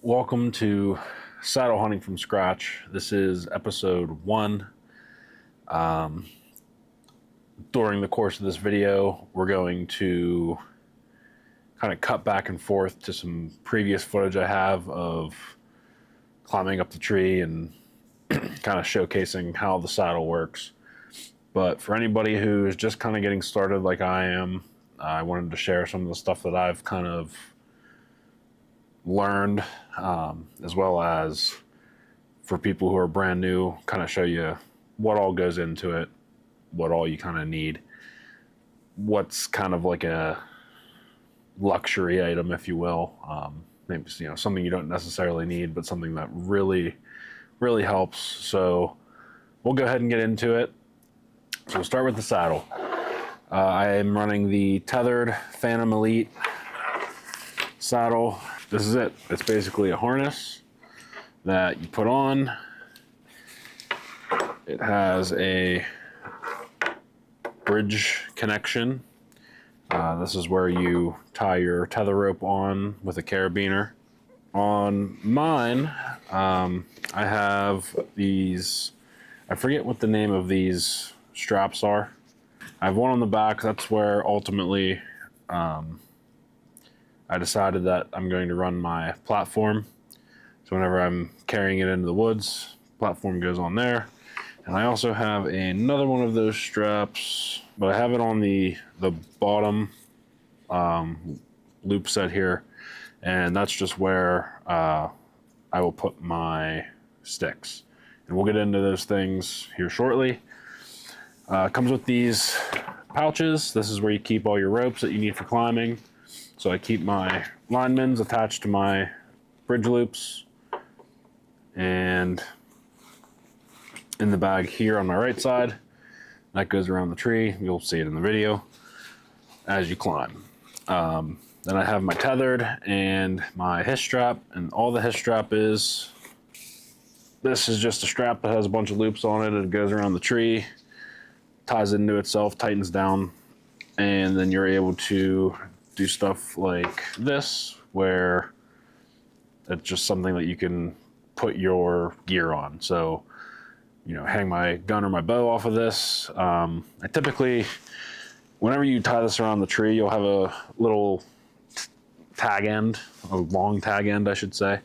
Welcome to Saddle Hunting from Scratch. This is episode 1. During the course of this video, we're going to kind of cut back and forth to some previous footage I have of climbing up the tree and kind of showcasing how the saddle works. But for anybody who's just kind of getting started like I am, I wanted to share some of the stuff that I've kind of learned, as well as for people who are brand new, kind of show you what all goes into it, what all you kind of need, what's kind of like a luxury item, if you will. Maybe something you don't necessarily need, but something that really helps. So we'll go ahead and get into it. So we'll start with the saddle. I am running the tethered Phantom Elite saddle. This is it. It's basically a harness that you put on. It has a bridge connection. This is where you tie your tether rope on with a carabiner. On mine, I have these, I forget what the name of these straps are. I have one on the back. That's where ultimately I decided that I'm going to run my platform. So whenever I'm carrying it into the woods, platform goes on there. And I also have another one of those straps, but I have it on the bottom loop set here. And that's just where I will put my sticks. And we'll get into those things here shortly. Comes with these pouches. This is where you keep all your ropes that you need for climbing. So I keep my linemans attached to my bridge loops, and in the bag here on my right side, that goes around the tree. You'll see it in the video as you climb. Then I have my tethered and my hitch strap, and all the hitch strap is, this is just a strap that has a bunch of loops on it. It goes around the tree, ties into itself, tightens down, and then you're able to do stuff like this, where it's just something that you can put your gear on. So, hang my gun or my bow off of this. I typically, whenever you tie this around the tree, you'll have a little tag end, a long tag end, I should say,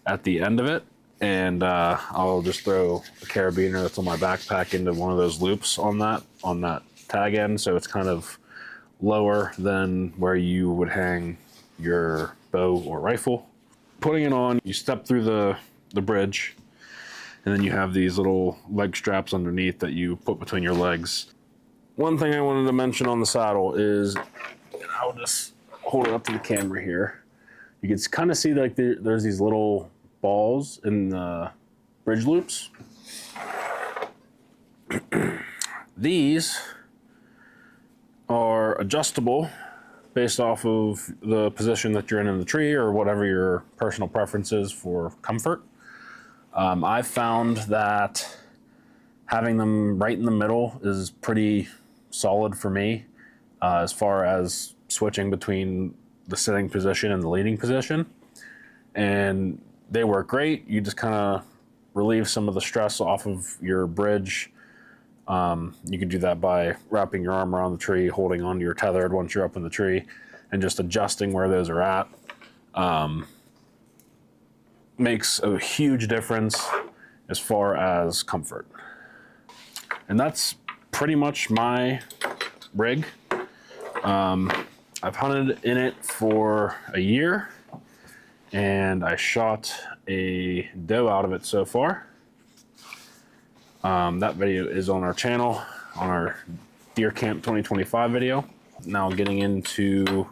at the end of it. And I'll just throw a carabiner that's on my backpack into one of those loops on that tag end. So it's kind of lower than where you would hang your bow or rifle. Putting it on, you step through the bridge, and then you have these little leg straps underneath that you put between your legs. One thing I wanted to mention on the saddle is, and I'll just hold it up to the camera here, you can kind of see like there's these little balls in the bridge loops. These are adjustable based off of the position that you're in the tree, or whatever your personal preference is for comfort. I've found that having them right in the middle is pretty solid for me, as far as switching between the sitting position and the leaning position. And they work great. You just kind of relieve some of the stress off of your bridge. You can do that by wrapping your arm around the tree, holding onto your tethered once you're up in the tree, and just adjusting where those are at. Makes a huge difference as far as comfort. And that's pretty much my rig. I've hunted in it for a year, and I shot a doe out of it so far. That video is on our channel, on our Deer Camp 2025 video. Now getting into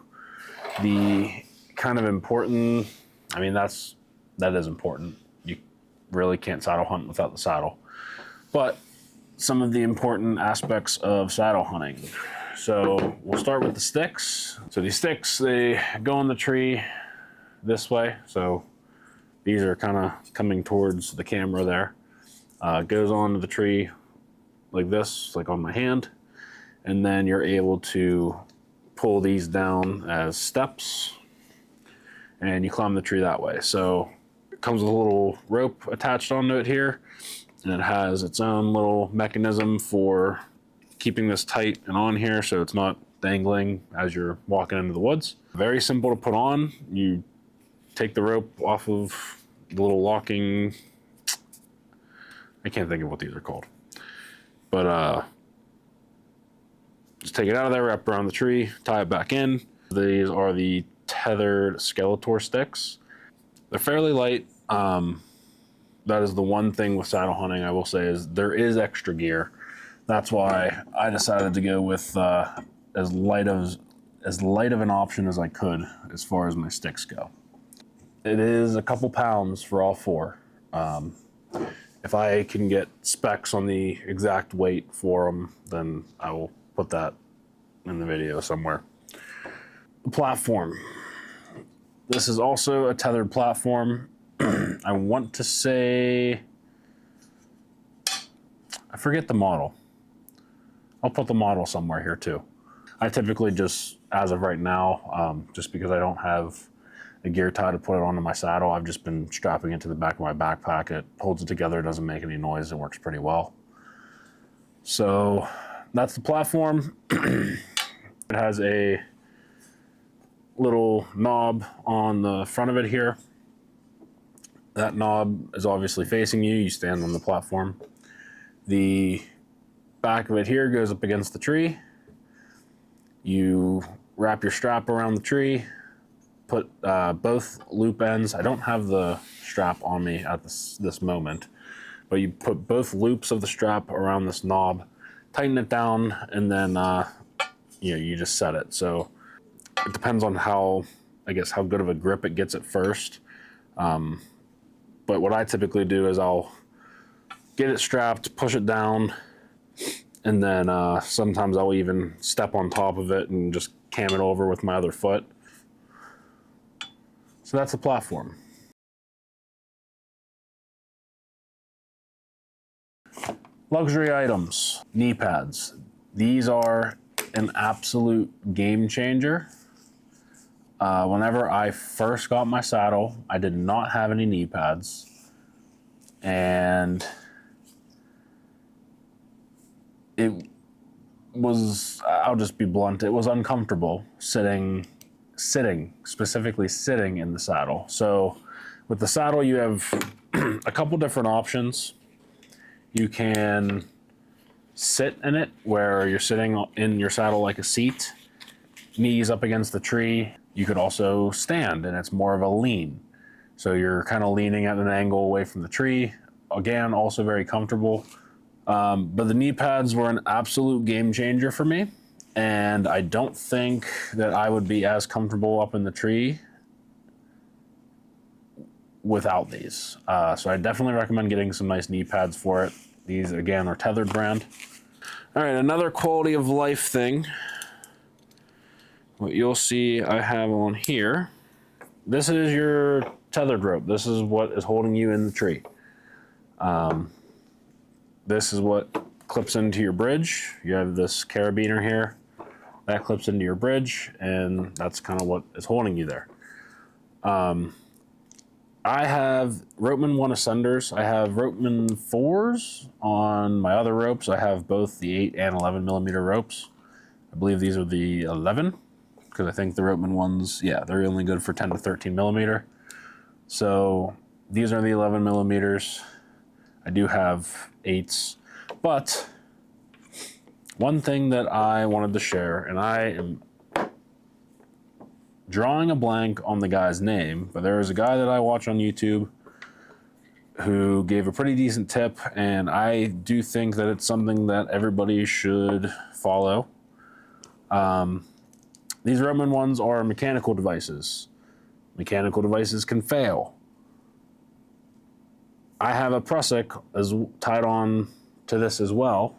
the kind of important, that is important. You really can't saddle hunt without the saddle. But some of the important aspects of saddle hunting. So we'll start with the sticks. So these sticks, they go in the tree this way. So these are kind of coming towards the camera there. It goes onto the tree like this, like on my hand, and then you're able to pull these down as steps, and you climb the tree that way. So it comes with a little rope attached onto it here, and it has its own little mechanism for keeping this tight and on here so it's not dangling as you're walking into the woods. Very simple to put on. You take the rope off of the little locking, I can't think of what these are called, but just take it out of there, wrap it around the tree, tie it back in. These are the tethered Skeletor sticks. They're fairly light. That is the one thing with saddle hunting I will say is there is extra gear. That's why I decided to go with as light of an option as I could as far as my sticks go. It is a couple pounds for all four. If I can get specs on the exact weight for them, then I will put that in the video somewhere. The platform. This is also a tethered platform. I want to say, I forget the model. I'll put the model somewhere here too. I typically just, as of right now, just because I don't have a gear tie to put it onto my saddle, I've just been strapping it to the back of my backpack. It holds it together, doesn't make any noise, it works pretty well. So that's the platform. It has a little knob on the front of it here. That knob is obviously facing you. You stand on the platform. The back of it here goes up against the tree. You wrap your strap around the tree, put both loop ends. I don't have the strap on me at this moment, but you put both loops of the strap around this knob, tighten it down, and then you just set it. So it depends on how good of a grip it gets at first. But what I typically do is I'll get it strapped, push it down, and then sometimes I'll even step on top of it and just cam it over with my other foot. So that's the platform. Luxury items, knee pads. These are an absolute game changer. Whenever I first got my saddle, I did not have any knee pads, and it was, I'll just be blunt, it was uncomfortable specifically sitting in the saddle. So with the saddle, you have a couple different options. You can sit in it where you're sitting in your saddle like a seat, knees up against the tree. You could also stand, and it's more of a lean. So you're kind of leaning at an angle away from the tree. Again, also very comfortable. But the knee pads were an absolute game changer for me. And I don't think that I would be as comfortable up in the tree without these. So I definitely recommend getting some nice knee pads for it. These, again, are Tethered brand. All right, another quality of life thing. What you'll see I have on here, this is your tethered rope. This is what is holding you in the tree. This is what clips into your bridge. You have this carabiner here that clips into your bridge, and that's kind of what is holding you there. I have Ropeman 1 Ascenders. I have Ropeman 4s on my other ropes. I have both the 8 and 11 millimeter ropes. I believe these are the 11, because I think the Ropeman ones, yeah, they're only good for 10 to 13 millimeter. So these are the 11 millimeters. I do have 8s, but one thing that I wanted to share, and I am drawing a blank on the guy's name, but there is a guy that I watch on YouTube who gave a pretty decent tip, and I do think that it's something that everybody should follow. These Ropeman ones are mechanical devices. Mechanical devices can fail. I have a prusik tied on to this as well.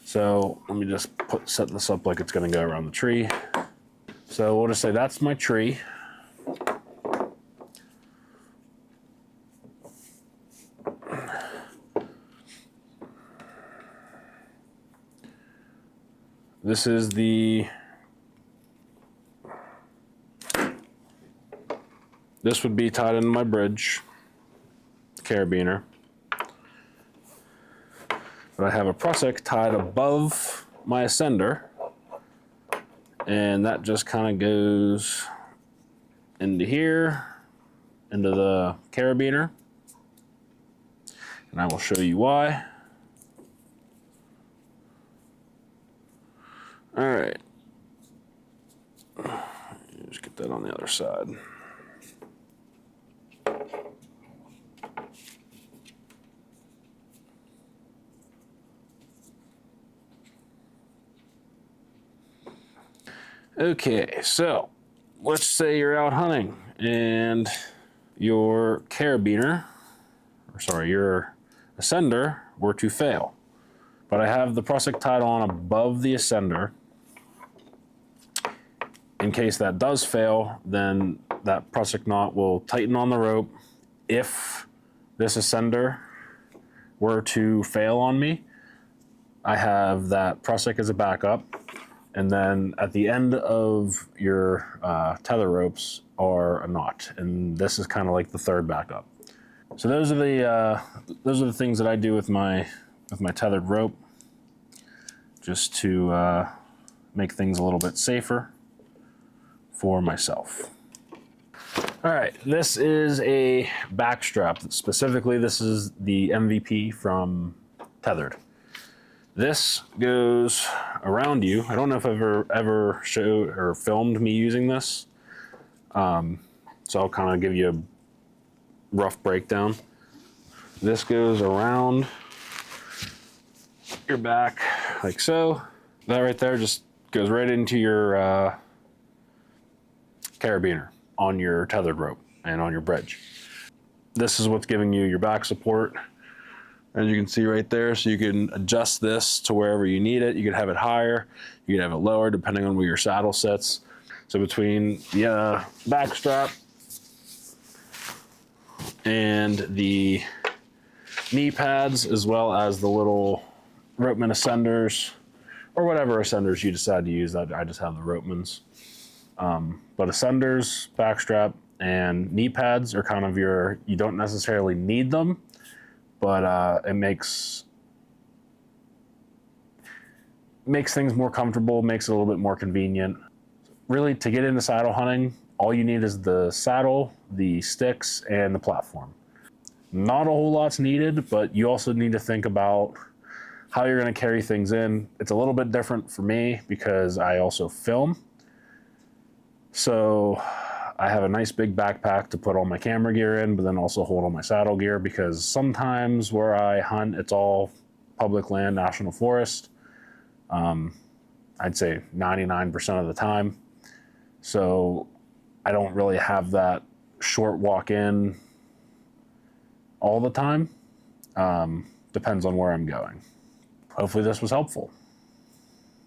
So let me just set this up like it's going to go around the tree. So we'll just say that's my tree. This is the This would be tied into my bridge carabiner. But I have a prusik tied above my ascender, and that just kind of goes into here, into the carabiner, and I will show you why. All right, just get that on the other side. Okay, so let's say you're out hunting and your carabiner, or sorry, your ascender were to fail. But I have the prusik tied on above the ascender. In case that does fail, then that prusik knot will tighten on the rope. If this ascender were to fail on me, I have that prusik as a backup. And then at the end of your tether ropes are a knot, and this is kind of like the third backup. So those are the things that I do with my tethered rope, just to make things a little bit safer for myself. All right, this is a back strap. Specifically, this is the MVP from Tethered. This goes around you. I don't know if I've ever showed or filmed me using this. So I'll kind of give you a rough breakdown. This goes around your back like so. That right there just goes right into your carabiner on your tethered rope and on your bridge. This is what's giving you your back support. As you can see right there, so you can adjust this to wherever you need it. You could have it higher, you could have it lower, depending on where your saddle sits. So between the back strap and the knee pads, as well as the little ropeman ascenders, or whatever ascenders you decide to use, I just have the ropemans. But ascenders, back strap, and knee pads are kind of you don't necessarily need them, but it makes things more comfortable, makes it a little bit more convenient. Really, to get into saddle hunting, all you need is the saddle, the sticks, and the platform. Not a whole lot's needed, but you also need to think about how you're going to carry things in. It's a little bit different for me because I also film. So I have a nice big backpack to put all my camera gear in, but then also hold all my saddle gear, because sometimes where I hunt, it's all public land, national forest. I'd say 99% of the time. So I don't really have that short walk in all the time. Depends on where I'm going. Hopefully this was helpful.